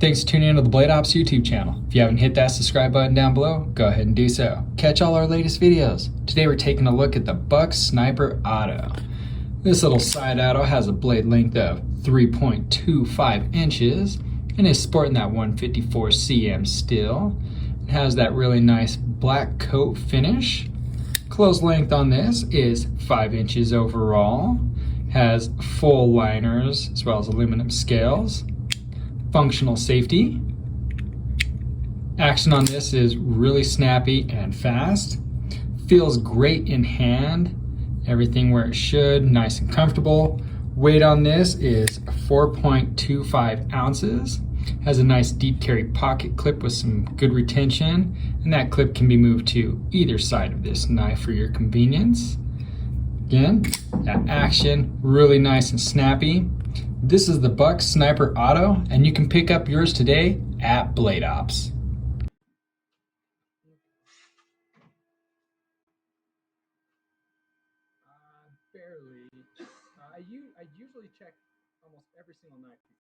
Thanks for tuning into the Blade Ops YouTube channel. If you haven't hit that subscribe button down below, go ahead and do so. Catch all our latest videos. Today we're taking a look at the Buck Sniper Auto. This little side auto has a blade length of 3.25 inches and is sporting that 154 cm steel. It has that really nice black coat finish. Close length on this is 5 inches overall. Has full liners as well as aluminum scales. Functional safety. Action on this is really snappy and fast. Feels great in hand. Everything where it should, nice and comfortable. Weight on this is 4.25 ounces. Has a nice deep carry pocket clip with some good retention, and that clip can be moved to either side of this knife for your convenience. Again, that action, really nice and snappy. This is the Buck Sniper Auto, and you can pick up yours today at Blade Ops. Barely. I usually check almost every single night